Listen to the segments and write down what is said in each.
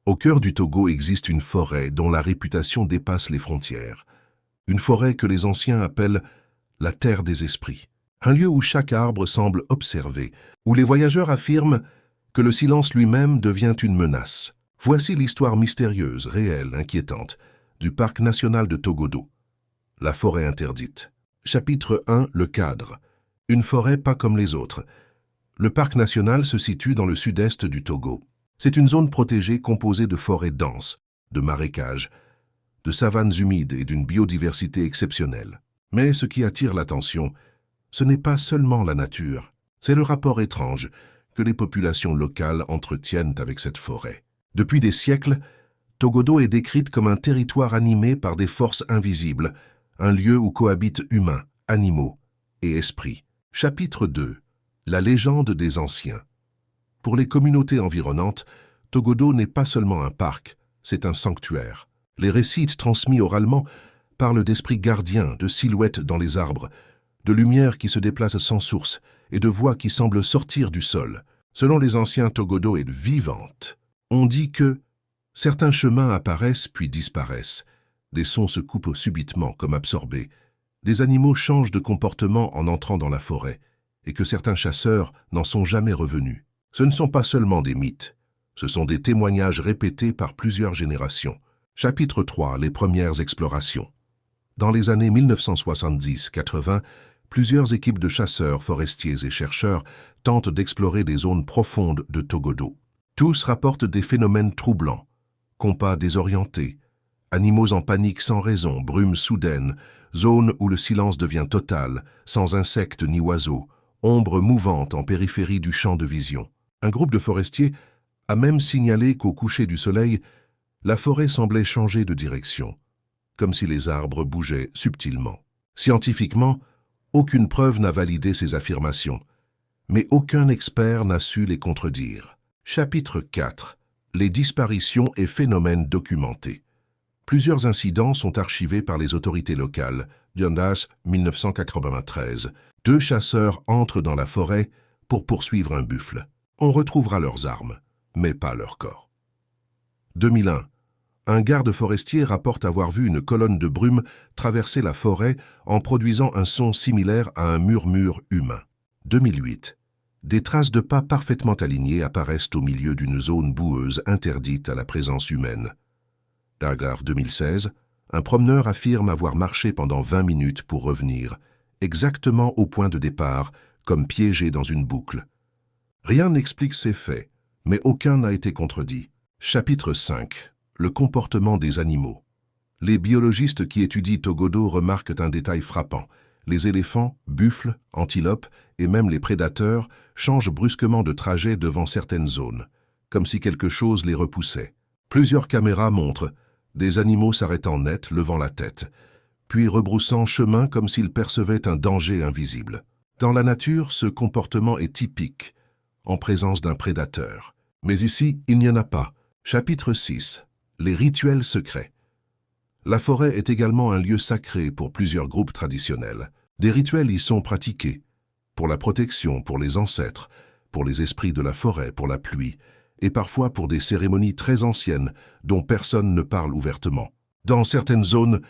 Au cœur du Togo existe une forêt dont la réputation dépasse les frontières. Une forêt que les anciens appellent la terre des esprits. Un lieu où chaque arbre semble observer, où les voyageurs affirment que le silence lui-même devient une menace. Voici l'histoire mystérieuse, réelle, inquiétante, du parc national de Togodo. La forêt interdite. Chapitre 1. Le cadre. Une forêt pas comme les autres. Le parc national se situe dans le sud-est du Togo. C'est une zone protégée composée de forêts denses, de marécages, de savanes humides et d'une biodiversité exceptionnelle. Mais ce qui attire l'attention, ce n'est pas seulement la nature, c'est le rapport étrange que les populations locales entretiennent avec cette forêt. Depuis des siècles, Togodo est décrite comme un territoire animé par des forces invisibles, un lieu où cohabitent humains, animaux et esprits. Chapitre 2. La légende des anciens. Pour les communautés environnantes, Togodo n'est pas seulement un parc, c'est un sanctuaire. Les récits transmis oralement parlent d'esprits gardiens, de silhouettes dans les arbres, de lumières qui se déplacent sans source et de voix qui semblent sortir du sol. Selon les anciens, Togodo est vivante. On dit que certains chemins apparaissent puis disparaissent. Des sons se coupent subitement comme absorbés. Des animaux changent de comportement en entrant dans la forêt et que certains chasseurs n'en sont jamais revenus. Ce ne sont pas seulement des mythes, ce sont des témoignages répétés par plusieurs générations. Chapitre 3. Les premières explorations. Dans les années 1970-80, plusieurs équipes de chasseurs, forestiers et chercheurs tentent d'explorer des zones profondes de Togodo. Tous rapportent des phénomènes troublants, compas désorientés, animaux en panique sans raison, brumes soudaines, zones où le silence devient total, sans insectes ni oiseaux, ombres mouvantes en périphérie du champ de vision. Un groupe de forestiers a même signalé qu'au coucher du soleil, la forêt semblait changer de direction, comme si les arbres bougeaient subtilement. Scientifiquement, aucune preuve n'a validé ces affirmations, mais aucun expert n'a su les contredire. Chapitre 4. Les disparitions et phénomènes documentés. Plusieurs incidents sont archivés par les autorités locales. Dundas, 1993. 2 chasseurs entrent dans la forêt pour poursuivre un buffle. On retrouvera leurs armes, mais pas leur corps. 2001. Un garde forestier rapporte avoir vu une colonne de brume traverser la forêt en produisant un son similaire à un murmure humain. 2008. Des traces de pas parfaitement alignées apparaissent au milieu d'une zone boueuse interdite à la présence humaine. Paragraphe 2016. Un promeneur affirme avoir marché pendant 20 minutes pour revenir, exactement au point de départ, comme piégé dans une boucle. Rien n'explique ces faits, mais aucun n'a été contredit. Chapitre 5. Le comportement des animaux. Les biologistes qui étudient Togodo remarquent un détail frappant. Les éléphants, buffles, antilopes et même les prédateurs changent brusquement de trajet devant certaines zones, comme si quelque chose les repoussait. Plusieurs caméras montrent des animaux s'arrêtant net, levant la tête, puis rebroussant chemin comme s'ils percevaient un danger invisible. Dans la nature, ce comportement est typique, en présence d'un prédateur. Mais ici, il n'y en a pas. Chapitre 6. Les rituels secrets. La forêt est également un lieu sacré pour plusieurs groupes traditionnels. Des rituels y sont pratiqués, pour la protection, pour les ancêtres, pour les esprits de la forêt, pour la pluie, et parfois pour des cérémonies très anciennes dont personne ne parle ouvertement. Dans certaines zones,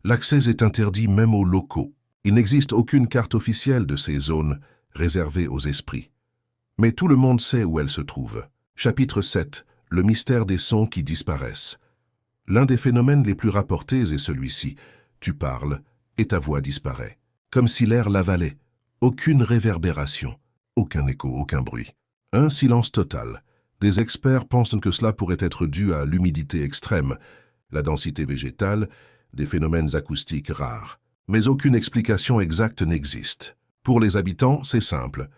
l'accès est interdit même aux locaux. Il n'existe aucune carte officielle de ces zones réservées aux esprits. Mais tout le monde sait où elles se trouvent. Chapitre 7. Le mystère des sons qui disparaissent. L'un des phénomènes les plus rapportés est celui-ci. Tu parles et ta voix disparaît. Comme si l'air l'avalait. Aucune réverbération, aucun écho, aucun bruit. Un silence total. Des experts pensent que cela pourrait être dû à l'humidité extrême, la densité végétale, des phénomènes acoustiques rares. Mais aucune explication exacte n'existe. Pour les habitants, c'est simple.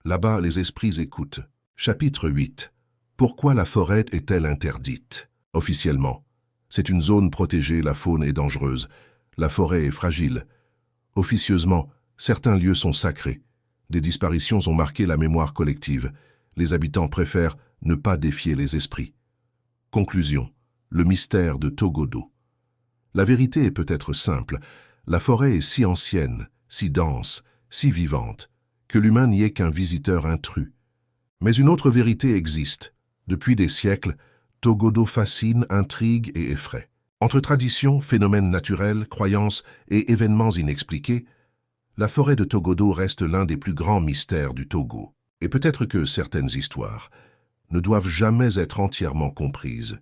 Là-bas, les esprits écoutent. Chapitre 8. Pourquoi la forêt est-elle interdite? Officiellement, c'est une zone protégée, la faune est dangereuse, la forêt est fragile. Officieusement, certains lieux sont sacrés. Des disparitions ont marqué la mémoire collective. Les habitants préfèrent ne pas défier les esprits. Conclusion. Le mystère de Togodo. La vérité est peut-être simple. La forêt est si ancienne, si dense, si vivante, que l'humain n'y est qu'un visiteur intrus. Mais une autre vérité existe. Depuis des siècles, Togodo fascine, intrigue et effraie. Entre traditions, phénomènes naturels, croyances et événements inexpliqués, la forêt de Togodo reste l'un des plus grands mystères du Togo. Et peut-être que certaines histoires ne doivent jamais être entièrement comprises,